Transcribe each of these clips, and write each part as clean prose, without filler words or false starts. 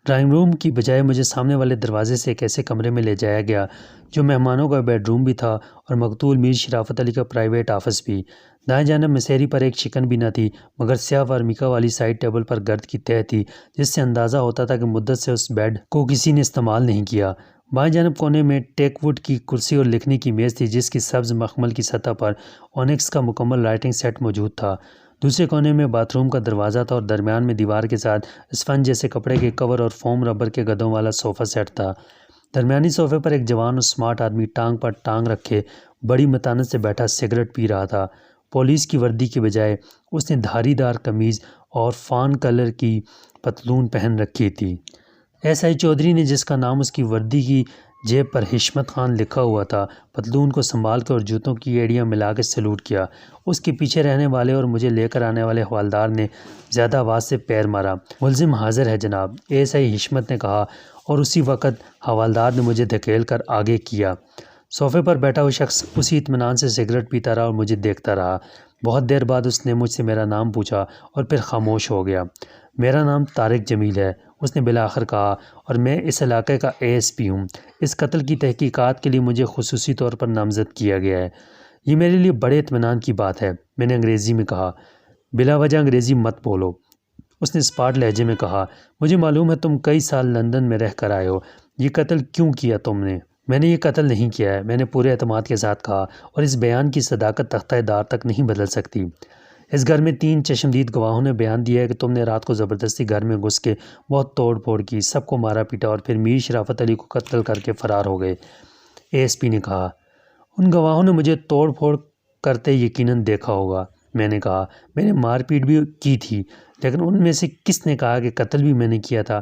Drawing room کی بجائے مجھے سامنے والے دروازے سے ایک ایسے کمرے میں لے جایا گیا جو مہمانوں کا بیڈ روم بھی تھا اور مقتول میر شرافت علی کا پرائیویٹ آفس بھی۔ دائیں جانب مسیری پر ایک چکن بھی نہ تھی مگر سیاہ ورمیکا والی سائڈ ٹیبل پر گرد کی تہہ تھی جس سے اندازہ ہوتا تھا کہ مدت سے اس بیڈ کو کسی نے استعمال نہیں کیا۔ بائیں جانب کونے میں ٹیک ووڈ کی کرسی اور لکھنے کی میز تھی جس کی سبز مخمل کی سطح پر اونکس کا مکمل رائٹنگ سیٹ موجود تھا۔ دوسرے کونے میں باتھ روم کا دروازہ تھا اور درمیان میں دیوار کے ساتھ اسفنج جیسے کپڑے کے کور اور فوم ربر کے گدوں والا صوفہ سیٹ تھا۔ درمیانی صوفے پر ایک جوان اور سمارٹ آدمی ٹانگ پر ٹانگ رکھے بڑی متانت سے بیٹھا سگریٹ پی رہا تھا۔ پولیس کی وردی کے بجائے اس نے دھاری دار قمیض اور فان کلر کی پتلون پہن رکھی تھی۔ ایس آئی چودھری نے، جس کا نام اس کی وردی کی جیب پر حشمت خان لکھا ہوا تھا، پتلون کو سنبھال کے اور جوتوں کی ایڑیاں ملا کے سلوٹ کیا۔ اس کے پیچھے رہنے والے اور مجھے لے کر آنے والے حوالدار نے زیادہ آواز سے پیر مارا۔ ملزم حاضر ہے جناب، ایس آئی حشمت نے کہا اور اسی وقت حوالدار نے مجھے دھکیل کر آگے کیا۔ صوفے پر بیٹھا وہ شخص اسی اطمینان سے سگریٹ پیتا رہا اور مجھے دیکھتا رہا۔ بہت دیر بعد اس نے مجھ سے میرا نام پوچھا اور پھر خاموش ہو گیا۔ میرا نام طارق جمیل ہے، اس نے بالآخر کہا، اور میں اس علاقے کا اے ایس پی ہوں۔ اس قتل کی تحقیقات کے لیے مجھے خصوصی طور پر نامزد کیا گیا ہے۔ یہ میرے لیے بڑے اطمینان کی بات ہے، میں نے انگریزی میں کہا۔ بلا وجہ انگریزی مت بولو، اس نے اسپاٹ لہجے میں کہا۔ مجھے معلوم ہے تم کئی سال لندن میں رہ کر آئے ہو۔ یہ قتل کیوں کیا تم نے؟ میں نے یہ قتل نہیں کیا ہے، میں نے پورے اعتماد کے ساتھ کہا، اور اس بیان کی صداقت تختہ دار تک نہیں بدل سکتی۔ اس گھر میں 3 چشمدید گواہوں نے بیان دیا ہے کہ تم نے رات کو زبردستی گھر میں گھس کے بہت توڑ پھوڑ کی، سب کو مارا پیٹا اور پھر میر شرافت علی کو قتل کر کے فرار ہو گئے، اے ایس پی نے کہا۔ ان گواہوں نے مجھے توڑ پھوڑ کرتے یقیناً دیکھا ہوگا، میں نے کہا۔ میں نے مار پیٹ بھی کی تھی، لیکن ان میں سے کس نے کہا کہ قتل بھی میں نے کیا تھا؟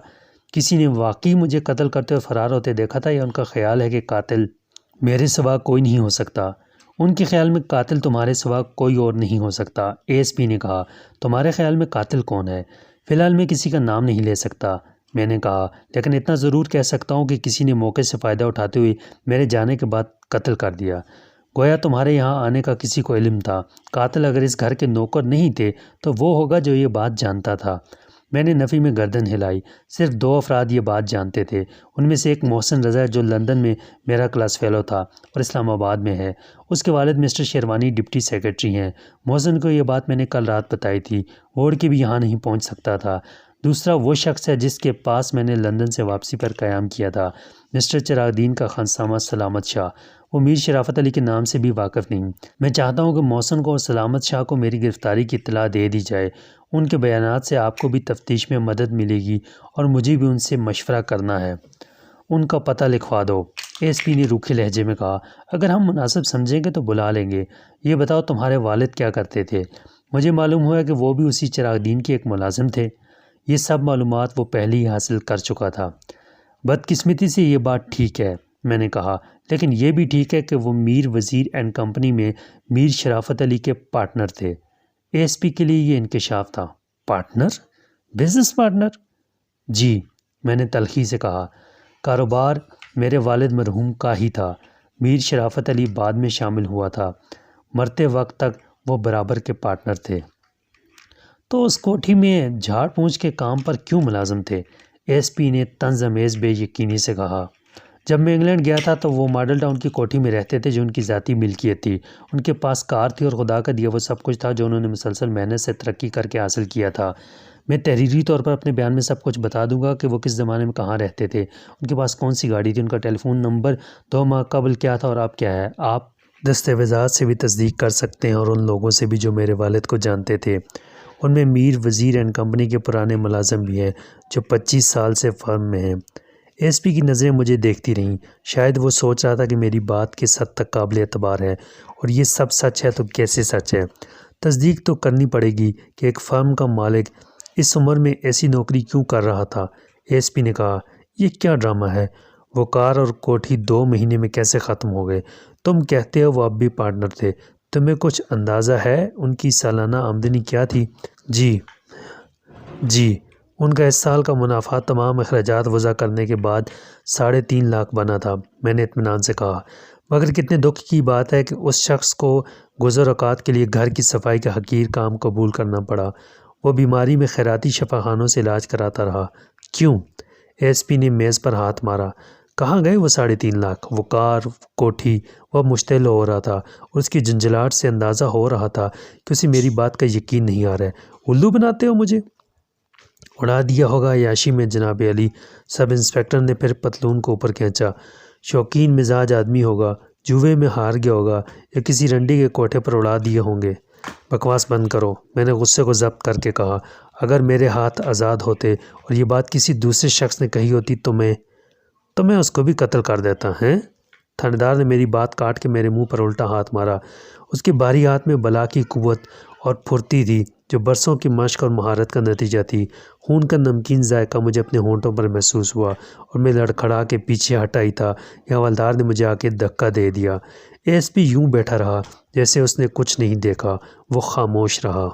کسی نے واقعی مجھے قتل کرتے اور فرار ہوتے دیکھا تھا، یا ان کا خیال ہے کہ قاتل میرے سوا کوئی نہیں ہو سکتا؟ ان کے خیال میں قاتل تمہارے سوا کوئی اور نہیں ہو سکتا، اے ایس پی نے کہا۔ تمہارے خیال میں قاتل کون ہے؟ فی الحال میں کسی کا نام نہیں لے سکتا، میں نے کہا، لیکن اتنا ضرور کہہ سکتا ہوں کہ کسی نے موقع سے فائدہ اٹھاتے ہوئے میرے جانے کے بعد قتل کر دیا۔ گویا تمہارے یہاں آنے کا کسی کو علم تھا۔ قاتل اگر اس گھر کے نوکر نہیں تھے تو وہ ہوگا جو یہ بات جانتا تھا۔ میں نے نفی میں گردن ہلائی۔ صرف 2 افراد یہ بات جانتے تھے، ان میں سے ایک محسن رضا ہے جو لندن میں میرا کلاس فیلو تھا اور اسلام آباد میں ہے۔ اس کے والد مسٹر شیروانی ڈپٹی سیکرٹری ہیں۔ محسن کو یہ بات میں نے کل رات بتائی تھی، وہ اڑ کے بھی یہاں نہیں پہنچ سکتا تھا۔ دوسرا وہ شخص ہے جس کے پاس میں نے لندن سے واپسی پر قیام کیا تھا، مسٹر چراغ دین کا خانسامہ سلامت شاہ۔ وہ میر شرافت علی کے نام سے بھی واقف نہیں۔ میں چاہتا ہوں کہ محسن کو اور سلامت شاہ کو میری گرفتاری کی اطلاع دے دی جائے۔ ان کے بیانات سے آپ کو بھی تفتیش میں مدد ملے گی اور مجھے بھی ان سے مشورہ کرنا ہے۔ ان کا پتہ لکھوا دو، ایس پی نے روکھے لہجے میں کہا۔ اگر ہم مناسب سمجھیں گے تو بلا لیں گے۔ یہ بتاؤ تمہارے والد کیا کرتے تھے؟ مجھے معلوم ہوا کہ وہ بھی اسی چراغ دین کے ایک ملازم تھے۔ یہ سب معلومات وہ پہلے ہی حاصل کر چکا تھا۔ بدقسمتی سے یہ بات ٹھیک ہے، میں نے کہا، لیکن یہ بھی ٹھیک ہے کہ وہ میر وزیر اینڈ کمپنی میں میر شرافت علی کے پارٹنر تھے۔ اے ایس پی کے لیے یہ انکشاف تھا۔ پارٹنر؟ Business partner? جی، میں نے تلخی سے کہا۔ کاروبار میرے والد مرحوم کا ہی تھا، میر شرافت علی بعد میں شامل ہوا تھا، مرتے وقت تک وہ برابر کے پارٹنر تھے۔ تو اس کوٹھی میں جھاڑ پونچھ کے کام پر کیوں ملازم تھے؟ ایس پی نے طنز آمیز بے یقینی سے کہا۔ جب میں انگلینڈ گیا تھا تو وہ ماڈل ٹاؤن کی کوٹھی میں رہتے تھے جو ان کی ذاتی ملکیت تھی۔ ان کے پاس کار تھی اور خدا کا دیا وہ سب کچھ تھا جو انہوں نے مسلسل محنت سے ترقی کر کے حاصل کیا تھا۔ میں تحریری طور پر اپنے بیان میں سب کچھ بتا دوں گا کہ وہ کس زمانے میں کہاں رہتے تھے، ان کے پاس کون سی گاڑی تھی، ان کا ٹیلی فون نمبر 2 ماہ قبل کیا تھا اور اب کیا ہے۔ آپ دستاویزات سے بھی تصدیق کر سکتے ہیں اور ان لوگوں سے بھی جو میرے والد کو جانتے تھے۔ ان میں میر وزیر اینڈ کمپنی کے پرانے ملازم بھی ہیں جو 25 سال سے فرم میں ہیں۔ ایس پی کی نظریں مجھے دیکھتی رہیں، شاید وہ سوچ رہا تھا کہ میری بات کس حد تک قابل اعتبار ہے، اور یہ سب سچ ہے تو کیسے سچ ہے۔ تصدیق تو کرنی پڑے گی کہ ایک فرم کا مالک اس عمر میں ایسی نوکری کیوں کر رہا تھا۔ ایس پی نے کہا، یہ کیا ڈرامہ ہے؟ وہ کار اور کوٹھی 2 مہینے میں کیسے ختم ہو گئے؟ تم کہتے ہو وہ اب بھی پارٹنر تھے، تمہیں کچھ اندازہ ہے ان کی سالانہ آمدنی کیا تھی؟ جی، ان کا اس سال کا منافع تمام اخراجات وضع کرنے کے بعد 3.5 لاکھ بنا تھا، میں نے اطمینان سے کہا۔ مگر کتنے دکھ کی بات ہے کہ اس شخص کو گزر اوقات کے لیے گھر کی صفائی کا حقیر کام قبول کرنا پڑا۔ وہ بیماری میں خیراتی شفاخانوں سے علاج کراتا رہا۔ کیوں؟ ایس پی نے میز پر ہاتھ مارا۔ کہاں گئے وہ 3.5 لاکھ؟ وہ کار، کوٹھی، وہ مشتعل ہو رہا تھا اور اس کی جھنجھلاہٹ سے اندازہ ہو رہا تھا کہ اسے میری بات کا یقین نہیں آ رہا ہے۔ الو بناتے ہو مجھے؟ اڑا دیا ہوگا عیاشی میں جناب علی۔ سب انسپکٹر نے پھر پتلون کو اوپر کھینچا۔ شوقین مزاج آدمی ہوگا، جوئے میں ہار گیا ہوگا یا کسی رنڈی کے کوٹھے پر اڑا دیے ہوں گے۔ بکواس بند کرو، میں نے غصے کو ضبط کر کے کہا۔ اگر میرے ہاتھ آزاد ہوتے اور یہ بات کسی دوسرے شخص نے کہی ہوتی تو میں اس کو بھی قتل کر دیتا ہیں۔ تھانے دار نے میری بات کاٹ کے میرے منہ پر الٹا ہاتھ مارا۔ اس کے بھاری ہاتھ میں بلا کی قوت اور پھرتی تھی جو برسوں کی مشق اور مہارت کا نتیجہ تھی۔ خون کا نمکین ذائقہ مجھے اپنے ہونٹوں پر محسوس ہوا اور میں لڑکھڑا کے پیچھے ہٹ آئی تھا کہ حوالدار نے مجھے آ کے دھکا دے دیا۔ ایس پی یوں بیٹھا رہا جیسے اس نے کچھ نہیں دیکھا۔ وہ خاموش رہا۔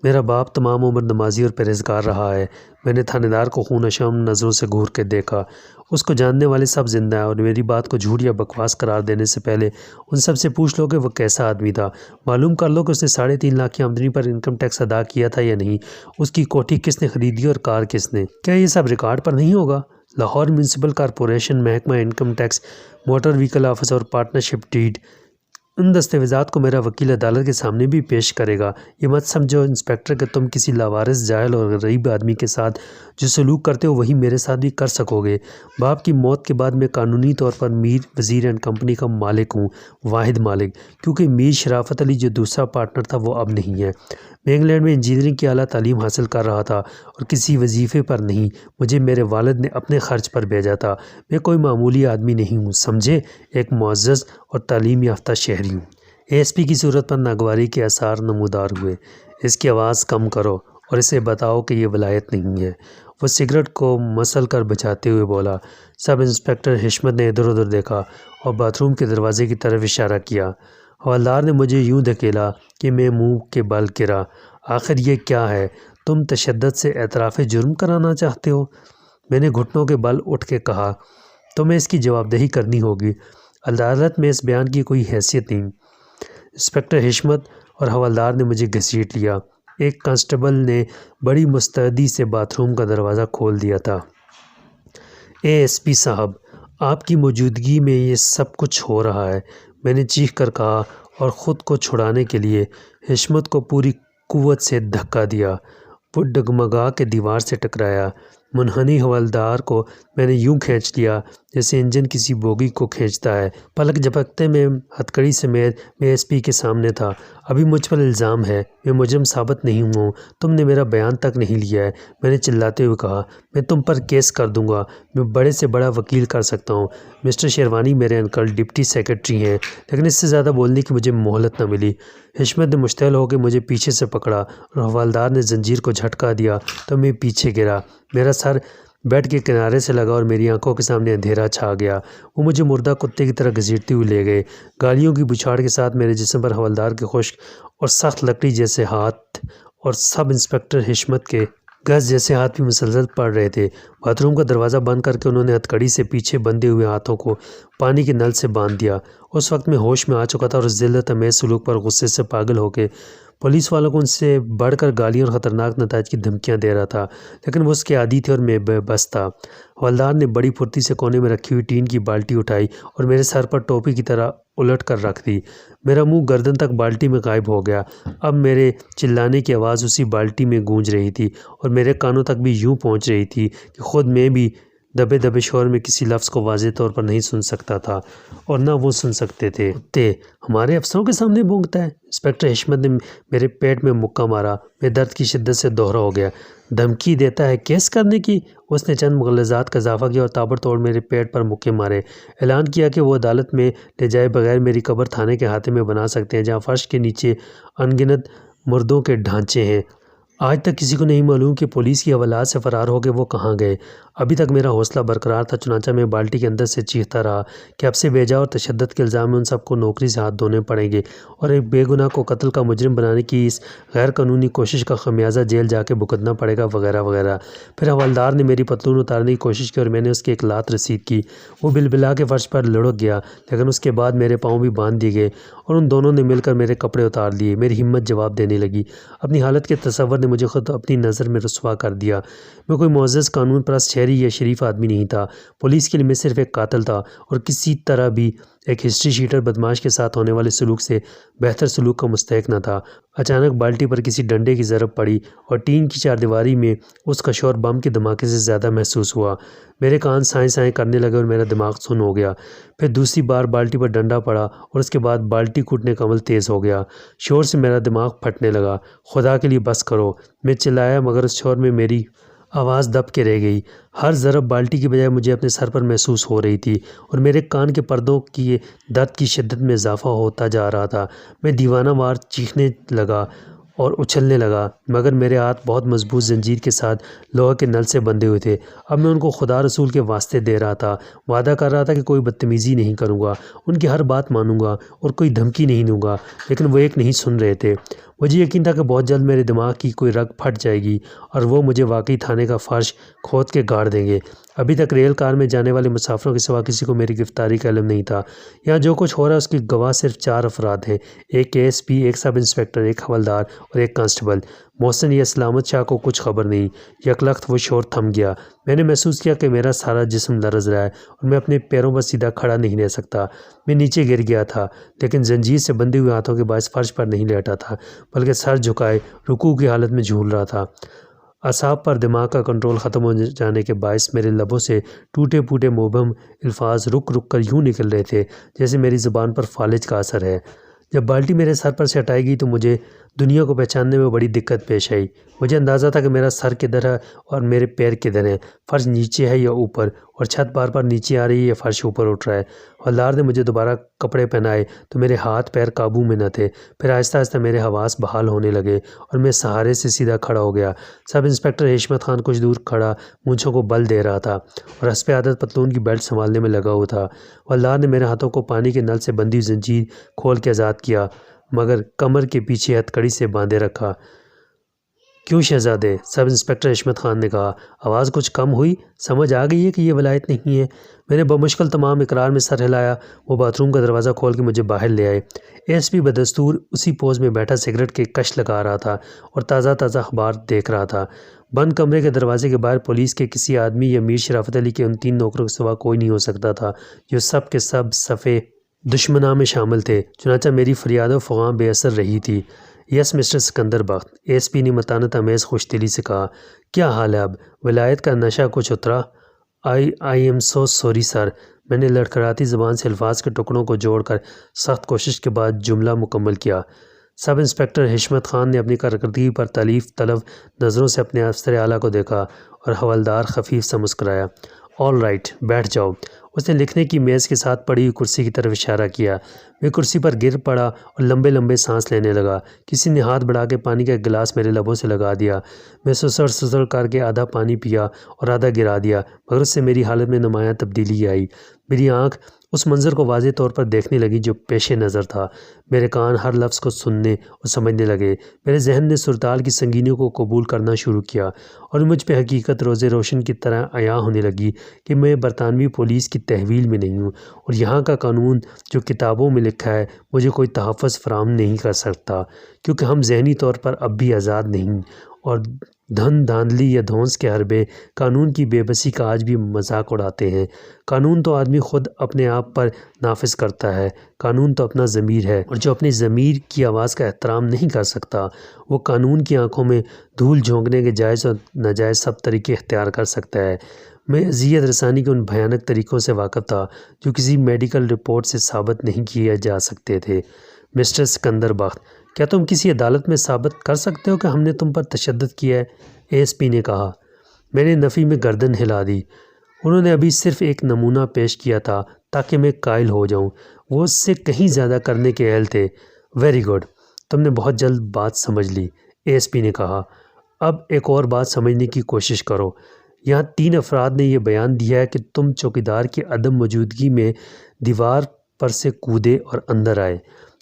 میرا باپ تمام عمر نمازی اور پرہیزگار رہا ہے۔ میں نے تھانے دار کو خون اشم نظروں سے گھور کے دیکھا۔ اس کو جاننے والے سب زندہ ہیں اور میری بات کو جھوٹ یا بکواس قرار دینے سے پہلے ان سب سے پوچھ لو کہ وہ کیسا آدمی تھا۔ معلوم کر لو کہ اس نے 3.5 لاکھ کی آمدنی پر انکم ٹیکس ادا کیا تھا یا نہیں۔ اس کی کوٹھی کس نے خریدی اور کار کس نے؟ کیا یہ سب ریکارڈ پر نہیں ہوگا؟ لاہور میونسپل کارپوریشن، محکمہ income tax, motor vehicle office اور پارٹنرشپ ڈیڈ، ان دستاویزات کو میرا وکیل عدالت کے سامنے بھی پیش کرے گا۔ یہ مت سمجھو انسپکٹر کہ تم کسی لاوارث، جاہل اور غریب آدمی کے ساتھ جو سلوک کرتے ہو وہی میرے ساتھ بھی کر سکو گے۔ باپ کی موت کے بعد میں قانونی طور پر میر وزیر اینڈ کمپنی کا مالک ہوں، واحد مالک، کیونکہ میر شرافت علی جو دوسرا پارٹنر تھا وہ اب نہیں ہے۔ میں انگلینڈ میں انجینئرنگ کی اعلیٰ تعلیم حاصل کر رہا تھا اور کسی وظیفے پر نہیں۔ مجھے میرے والد نے اپنے خرچ پر بھیجا تھا۔ میں کوئی معمولی آدمی نہیں ہوں، سمجھے، ایک معزز اور تعلیم یافتہ شہری ہوں۔ ایس پی کی صورت پر ناگواری کے آثار نمودار ہوئے۔ اس کی آواز کم کرو اور اسے بتاؤ کہ یہ ولایت نہیں ہے۔ وہ سگریٹ کو مسل کر بجھاتے ہوئے بولا۔ سب انسپکٹر حشمت نے ادھر ادھر دیکھا اور باتھ روم کے دروازے کی طرف اشارہ کیا۔ حوالدار نے مجھے یوں دھکیلا کہ میں منہ کے بل گرا۔ آخر یہ کیا ہے؟ تم تشدد سے اعتراف جرم کرانا چاہتے ہو؟ میں نے گھٹنوں کے بل اٹھ کے کہا۔ تمہیں اس کی جواب دہی کرنی ہوگی۔ عدالت میں اس بیان کی کوئی حیثیت نہیں۔ انسپکٹر حشمت اور حوالدار نے مجھے گھسیٹ لیا۔ ایک کانسٹیبل نے بڑی مستعدی سے باتھ روم کا دروازہ کھول دیا تھا۔ ایس پی صاحب، آپ کی موجودگی میں یہ سب کچھ ہو رہا ہے، میں نے چیخ کر کہا اور خود کو چھڑانے کے لیے حشمت کو پوری قوت سے دھکا دیا۔ وہ ڈگمگا کے دیوار سے ٹکرایا۔ منحنی حوالدار کو میں نے یوں کھینچ لیا جیسے انجن کسی بوگی کو کھینچتا ہے۔ پلک جھپکتے میں ہتھکڑی سمیت میں ایس پی کے سامنے تھا۔ ابھی مجھ پر الزام ہے، میں مجرم ثابت نہیں ہوں، تم نے میرا بیان تک نہیں لیا ہے، میں نے چلاتے ہوئے کہا۔ میں تم پر کیس کر دوں گا، میں بڑے سے بڑا وکیل کر سکتا ہوں۔ مسٹر شیروانی میرے انکل ڈپٹی سیکرٹری ہیں، لیکن اس سے زیادہ بولنے کی مجھے مہلت نہ ملی۔ حشمت نے مشتعل ہو کے مجھے پیچھے سے پکڑا اور حوالدار نے زنجیر کو جھٹکا دیا تو میں پیچھے گرا۔ میرا سر بیڈ کے کنارے سے لگا اور میری آنکھوں کے سامنے اندھیرا چھا گیا۔ وہ مجھے مردہ کتے کی طرح گھسیٹتے ہوئے لے گئے۔ گالیوں کی بچھاڑ کے ساتھ میرے جسم پر حوالدار کے خشک اور سخت لکڑی جیسے ہاتھ اور سب انسپکٹر حشمت کے گز جیسے ہاتھ بھی مسلسل پڑ رہے تھے۔ باتھ روم کا دروازہ بند کر کے انہوں نے ہتھکڑی سے پیچھے بندھے ہوئے ہاتھوں کو پانی کے نل سے باندھ دیا۔ اس وقت میں ہوش میں آ چکا تھا اور اس ذلت آمیز سلوک پر غصے سے پاگل ہو کے پولیس والوں کو ان سے بڑھ کر گالیاں اور خطرناک نتائج کی دھمکیاں دے رہا تھا، لیکن وہ اس کے عادی تھے اور میں بے بس تھا۔ حوالدار نے بڑی پھرتی سے کونے میں رکھی ہوئی ٹین کی بالٹی اٹھائی اور میرے سر پر ٹوپی کی طرح الٹ کر رکھ دی۔ میرا منہ گردن تک بالٹی میں غائب ہو گیا۔ اب میرے چلانے کی آواز اسی بالٹی میں گونج رہی تھی اور میرے کانوں تک بھی یوں پہنچ رہی تھی کہ خود میں بھی دبے دبے شور میں کسی لفظ کو واضح طور پر نہیں سن سکتا تھا اور نہ وہ سن سکتے تھے۔ ہمارے افسروں کے سامنے بونگتا ہے؟ انسپکٹر حشمت نے میرے پیٹ میں مکہ مارا۔ میں درد کی شدت سے دوہرا ہو گیا۔ دھمکی دیتا ہے کیس کرنے کی؟ اس نے چند مغلظات کا اضافہ کیا اور تابڑ توڑ میرے پیٹ پر مکے مارے۔ اعلان کیا کہ وہ عدالت میں لے جائے بغیر میری قبر تھانے کے احاطے میں بنا سکتے ہیں جہاں فرش کے نیچے ان گنت مردوں کے ڈھانچے ہیں۔ آج تک کسی کو نہیں معلوم کہ پولیس کی حوالات سے فرار ہو کے وہ کہاں گئے۔ ابھی تک میرا حوصلہ برقرار تھا، چنانچہ میں بالٹی کے اندر سے چیختا رہا کہ اب سے بیجا اور تشدد کے الزام میں ان سب کو نوکری سے ہاتھ دھونے پڑیں گے اور ایک بے گناہ کو قتل کا مجرم بنانے کی اس غیر قانونی کوشش کا خمیازہ جیل جا کے بھگتنا پڑے گا وغیرہ وغیرہ۔ پھر حوالدار نے میری پتلون اتارنے کی کوشش کی اور میں نے اس کی ایک لات رسید کی۔ وہ بلبلا کے فرش پر لڑک گیا، لیکن اس کے بعد میرے پاؤں بھی باندھ دیے گئے اور ان دونوں نے مل کر میرے کپڑے اتار لیے۔ میری ہمت جواب دینے لگی۔ اپنی حالت کے تصور نے مجھے خود اپنی نظر میں رسوا کر دیا۔ میں کوئی معزز قانون پرست شہری شہری یا شریف آدمی نہیں تھا، پولیس کے لیے میں صرف ایک قاتل تھا اور کسی طرح بھی ایک ہسٹری شیٹر بدماش کے ساتھ ہونے والے سلوک سے بہتر سلوک کا مستحق نہ تھا۔ اچانک بالٹی پر کسی ڈنڈے کی ضرب پڑی اور ٹین کی چاردیواری میں اس کا شور بم کے دھماکے سے زیادہ محسوس ہوا۔ میرے کان سائیں سائیں کرنے لگے اور میرا دماغ سن ہو گیا۔ پھر دوسری بار بالٹی پر ڈنڈا پڑا اور اس کے بعد بالٹی کوٹنے کا عمل تیز ہو گیا۔ شور سے میرا دماغ پھٹنے لگا۔ خدا کے لیے بس کرو، میں چلایا، مگر اس شور میں میری آواز دب کے رہ گئی۔ ہر ضرب بالٹی کی بجائے مجھے اپنے سر پر محسوس ہو رہی تھی اور میرے کان کے پردوں کی درد کی شدت میں اضافہ ہوتا جا رہا تھا۔ میں دیوانہ وار چیخنے لگا اور اچھلنے لگا، مگر میرے ہاتھ بہت مضبوط زنجیر کے ساتھ لوہے کے نل سے بندھے ہوئے تھے۔ اب میں ان کو خدا رسول کے واسطے دے رہا تھا، وعدہ کر رہا تھا کہ کوئی بدتمیزی نہیں کروں گا، ان کی ہر بات مانوں گا اور کوئی دھمکی نہیں دوں گا، لیکن وہ ایک نہیں سن رہے تھے۔ مجھے یقین تھا کہ بہت جلد میرے دماغ کی کوئی رگ پھٹ جائے گی اور وہ مجھے واقعی تھانے کا فرش کھود کے گاڑ دیں گے۔ ابھی تک ریل کار میں جانے والے مسافروں کے سوا کسی کو میری گرفتاری کا علم نہیں تھا۔ یہاں جو کچھ ہو رہا ہے اس کے گواہ صرف 4 افراد ہیں، ایک ASP، ایک سب انسپکٹر، ایک حوالدار اور ایک کانسٹیبل۔ محسن یا سلامت شاہ کو کچھ خبر نہیں۔ یکلخت وہ شور تھم گیا۔ میں نے محسوس کیا کہ میرا سارا جسم لرز رہا ہے اور میں اپنے پیروں پر سیدھا کھڑا نہیں رہ سکتا۔ میں نیچے گر گیا تھا، لیکن زنجیر سے بندھے ہوئے ہاتھوں کے باعث فرش پر نہیں لیٹا تھا، بلکہ سر جھکائے رکوع کی حالت میں جھول رہا تھا۔ اعصاب پر دماغ کا کنٹرول ختم ہو جانے کے باعث میرے لبوں سے ٹوٹے پھوٹے مبہم الفاظ رک رک کر یوں نکل رہے تھے جیسے میری زبان پر فالج کا اثر ہے۔ جب بالٹی میرے سر پر سے ہٹائی گئی تو مجھے دنیا کو پہچاننے میں بڑی دقت پیش آئی۔ مجھے اندازہ تھا کہ میرا سر کدھر ہے اور میرے پیر کدھر ہیں، فرش نیچے ہے یا اوپر، اور چھت بار بار نیچے آ رہی ہے یا فرش اوپر اٹھ رہا ہے۔ حوالدار نے مجھے دوبارہ کپڑے پہنائے تو میرے ہاتھ پیر قابو میں نہ تھے۔ پھر آہستہ آہستہ میرے حواس بحال ہونے لگے اور میں سہارے سے سیدھا کھڑا ہو گیا۔ سب انسپکٹر حشمت خان کچھ دور کھڑا مونچھوں کو بل دے رہا تھا اور حسب عادت پتلون کی بیلٹ سنبھالنے میں لگا ہوا تھا۔ حوالدار نے میرے ہاتھوں کو پانی کے نل سے بندھی ہوئی زنجیر کھول کے آزاد کیا، مگر کمر کے پیچھے ہتھ کڑی سے باندھے رکھا۔ کیوں شہزادے؟ سب انسپکٹر حشمت خان نے کہا۔ آواز کچھ کم ہوئی؟ سمجھ آ گئی ہے کہ یہ ولایت نہیں ہے؟ میں نے بمشکل تمام اقرار میں سر ہلایا۔ وہ باتھ روم کا دروازہ کھول کے مجھے باہر لے آئے۔ ASP بدستور اسی پوز میں بیٹھا سگریٹ کے کش لگا رہا تھا اور تازہ تازہ اخبار دیکھ رہا تھا۔ بند کمرے کے دروازے کے باہر پولیس کے کسی آدمی یا میر شرافت علی کے ان 3 نوکروں کے سوا کوئی نہیں ہو سکتا تھا، جو سب کے سب صفِ دشمناں میں شامل تھے۔ چنانچہ میری فریاد و فغاں بے اثر رہی تھی۔ یس مسٹر سکندر بخت، ASP نے متانت آمیز خوش دلی سے کہا۔ کیا حال ہے اب؟ ولایت کا نشہ کچھ اترا؟ I am so sorry sir. میں نے لڑکھڑاتی زبان سے الفاظ کے ٹکڑوں کو جوڑ کر سخت کوشش کے بعد جملہ مکمل کیا۔ سب انسپکٹر حشمت خان نے اپنی کارکردگی پر تعریف طلب نظروں سے اپنے افسر اعلیٰ کو دیکھا اور حوالدار خفیف سا مسکرایا۔ آل رائٹ، بیٹھ جاؤ۔ اس نے لکھنے کی میز کے ساتھ پڑی ہوئی کرسی کی طرف اشارہ کیا۔ میں کرسی پر گر پڑا اور لمبے لمبے سانس لینے لگا۔ کسی نے ہاتھ بڑھا کے پانی کا ایک گلاس میرے لبوں سے لگا دیا۔ میں سسڑ سسڑ کر کے آدھا پانی پیا اور آدھا گرا دیا، مگر اس سے میری حالت میں نمایاں تبدیلی آئی۔ میری آنکھ اس منظر کو واضح طور پر دیکھنے لگی جو پیش نظر تھا۔ میرے کان ہر لفظ کو سننے اور سمجھنے لگے۔ میرے ذہن نے صورتحال کی سنگینیوں کو قبول کرنا شروع کیا اور مجھ پہ حقیقت روز روشن کی طرح عیاں ہونے لگی کہ میں برطانوی پولیس کی تحویل میں نہیں ہوں اور یہاں کا قانون جو کتابوں میں لکھا ہے مجھے کوئی تحفظ فراہم نہیں کر سکتا، کیونکہ ہم ذہنی طور پر اب بھی آزاد نہیں، اور دھن دھاندلی یا دھونس کے حربے قانون کی بے بسی کا آج بھی مذاق اڑاتے ہیں۔ قانون تو آدمی خود اپنے آپ پر نافذ کرتا ہے، قانون تو اپنا ضمیر ہے، اور جو اپنے ضمیر کی آواز کا احترام نہیں کر سکتا وہ قانون کی آنکھوں میں دھول جھونکنے کے جائز اور ناجائز سب طریقے اختیار کر سکتا ہے۔ میں اذیت رسانی کے ان بھیانک طریقوں سے واقف تھا جو کسی میڈیکل رپورٹ سے ثابت نہیں کیے جا سکتے تھے۔ مسٹر سکندر بخت، کیا تم کسی عدالت میں ثابت کر سکتے ہو کہ ہم نے تم پر تشدد کیا ہے؟ ASP نے کہا۔ میں نے نفی میں گردن ہلا دی۔ انہوں نے ابھی صرف ایک نمونہ پیش کیا تھا تاکہ میں قائل ہو جاؤں، وہ اس سے کہیں زیادہ کرنے کے اہل تھے۔ ویری گڈ، تم نے بہت جلد بات سمجھ لی، ASP نے کہا۔ اب ایک اور بات سمجھنے کی کوشش کرو۔ یہاں 3 افراد نے یہ بیان دیا ہے کہ تم چوکیدار کی عدم موجودگی میں دیوار پر سے کودے اور اندر آئے۔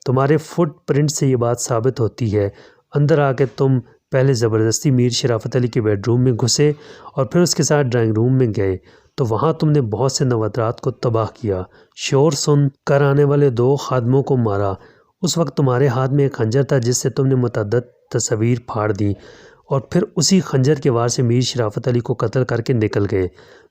تمہارے فٹ پرنٹ سے یہ بات ثابت ہوتی ہے۔ اندر آ کے تم پہلے زبردستی میر شرافت علی کے بیڈ روم میں گھسے اور پھر اس کے ساتھ ڈرائنگ روم میں گئے، تو وہاں تم نے بہت سے نوادرات کو تباہ کیا، شور سن کر آنے والے 2 خادموں کو مارا۔ اس وقت تمہارے ہاتھ میں ایک خنجر تھا جس سے تم نے متعدد تصاویر پھاڑ دیں اور پھر اسی خنجر کے وار سے میر شرافت علی کو قتل کر کے نکل گئے۔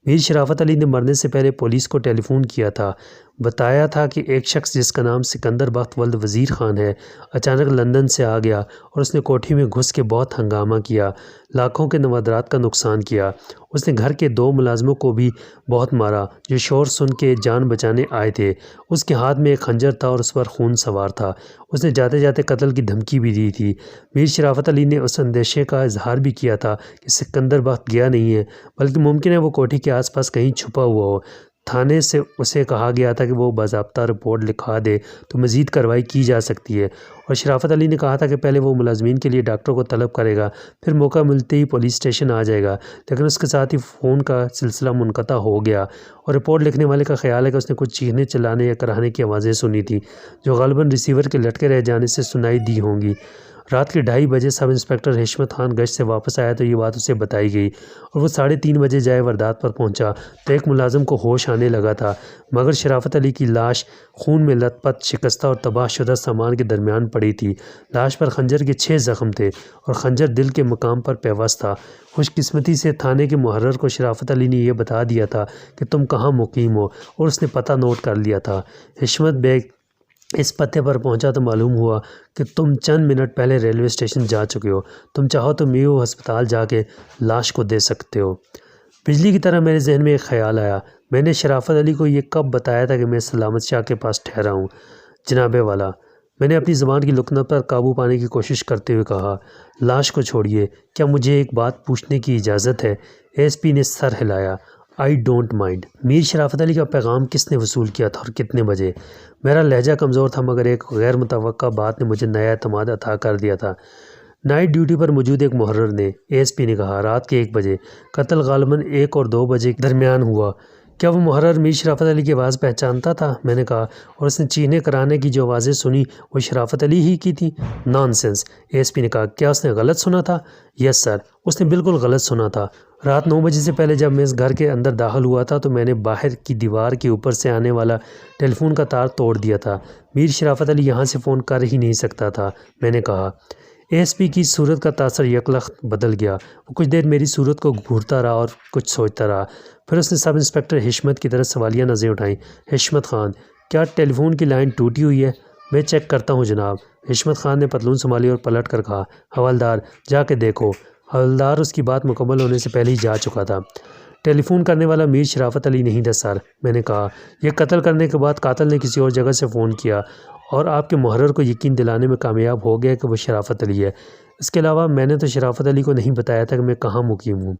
میر شرافت علی نے مرنے سے پہلے پولیس کو ٹیلی فون کیا تھا، بتایا تھا کہ ایک شخص جس کا نام سکندر بخت ولد وزیر خان ہے اچانک لندن سے آ گیا اور اس نے کوٹھی میں گھس کے بہت ہنگامہ کیا، لاکھوں کے نوادرات کا نقصان کیا۔ اس نے گھر کے 2 ملازموں کو بھی بہت مارا جو شور سن کے جان بچانے آئے تھے۔ اس کے ہاتھ میں ایک خنجر تھا اور اس پر خون سوار تھا۔ اس نے جاتے جاتے قتل کی دھمکی بھی دی تھی۔ میر شرافت علی نے اس اندیشے کا اظہار بھی کیا تھا کہ سکندر بخت گیا نہیں ہے، بلکہ ممکن ہے وہ کوٹھی کے آس پاس کہیں چھپا ہوا ہو۔ تھانے سے اسے کہا گیا تھا کہ وہ باضابطہ رپورٹ لکھا دے تو مزید کارروائی کی جا سکتی ہے، اور شرافت علی نے کہا تھا کہ پہلے وہ ملازمین کے لیے ڈاکٹر کو طلب کرے گا، پھر موقع ملتے ہی پولیس اسٹیشن آ جائے گا۔ لیکن اس کے ساتھ ہی فون کا سلسلہ منقطع ہو گیا، اور رپورٹ لکھنے والے کا خیال ہے کہ اس نے کچھ چیخنے چلانے یا کراہنے کی آوازیں سنی تھیں جو غالباً ریسیور کے لٹکے رہ جانے سے سنائی دی ہوں گی۔ رات کے 2:30 بجے سب انسپکٹر حشمت خان گشت سے واپس آیا تو یہ بات اسے بتائی گئی، اور وہ 3:30 بجے جائے واردات پر پہنچا تو ایک ملازم کو ہوش آنے لگا تھا، مگر شرافت علی کی لاش خون میں لت پت، شکستہ اور تباہ شدہ سامان کے درمیان پڑی تھی۔ لاش پر خنجر کے 6 زخم تھے اور خنجر دل کے مقام پر پیوست تھا۔ خوش قسمتی سے تھانے کے محرر کو شرافت علی نے یہ بتا دیا تھا کہ تم کہاں مقیم ہو، اور اس نے پتہ نوٹ کر لیا تھا۔ حشمت بیگ اس پتے پر پہنچا تو معلوم ہوا کہ تم چند منٹ پہلے ریلوے اسٹیشن جا چکے ہو، تم چاہو تو میو ہسپتال جا کے لاش کو دے سکتے ہو۔ بجلی کی طرح میرے ذہن میں ایک خیال آیا، میں نے شرافت علی کو یہ کب بتایا تھا کہ میں سلامت شاہ کے پاس ٹھہرا ہوں؟ جناب والا، میں نے اپنی زبان کی لکنت پر قابو پانے کی کوشش کرتے ہوئے کہا، لاش کو چھوڑیے، کیا مجھے ایک بات پوچھنے کی اجازت ہے؟ ایس پی نے سر ہلایا۔ I don't mind. میر شرافت علی کا پیغام کس نے وصول کیا تھا اور کتنے بجے؟ میرا لہجہ کمزور تھا، مگر ایک غیر متوقع بات نے مجھے نیا اعتماد عطا کر دیا تھا۔ نائٹ ڈیوٹی پر موجود ایک محرر نے، ایس پی نے کہا، رات کے 1 بجے، قتل غالباً 1 اور 2 بجے کے درمیان ہوا۔ کیا وہ محرر میر شرافت علی کی آواز پہچانتا تھا؟ میں نے کہا، اور اس نے چیخنے کرانے کی جو آوازیں سنی وہ شرافت علی ہی کی تھی؟ نان سینس، ایس پی نے کہا، کیا اس نے غلط سنا تھا؟ یس سر، اس نے بالکل غلط سنا تھا۔ رات 9 بجے سے پہلے جب میں اس گھر کے اندر داخل ہوا تھا تو میں نے باہر کی دیوار کے اوپر سے آنے والا ٹیلی فون کا تار توڑ دیا تھا۔ میر شرافت علی یہاں سے فون کر ہی نہیں سکتا تھا، میں نے کہا۔ ایس پی کی صورت کا تاثر یکلخت بدل گیا۔ وہ کچھ دیر میری صورت کو گھورتا رہا اور کچھ سوچتا رہا، پھر اس نے سب انسپکٹر حشمت کی طرف سوالیہ نظریں اٹھائیں۔ حشمت خان، کیا ٹیلی فون کی لائن ٹوٹی ہوئی ہے؟ میں چیک کرتا ہوں جناب۔ حشمت خان نے پتلون سنبھالی اور پلٹ کر کہا، حوالدار جا کے دیکھو۔ حوالدار اس کی بات مکمل ہونے سے پہلے ہی جا چکا تھا۔ ٹیلی فون کرنے والا میر شرافت علی نہیں تھا سر، میں نے کہا۔ یہ قتل کرنے کے بعد قاتل نے کسی اور جگہ سے فون کیا اور آپ کے محرر کو یقین دلانے میں کامیاب ہو گیا کہ وہ شرافت علی ہے۔ اس کے علاوہ میں نے تو شرافت علی کو نہیں بتایا تھا کہ میں کہاں مقیم ہوں۔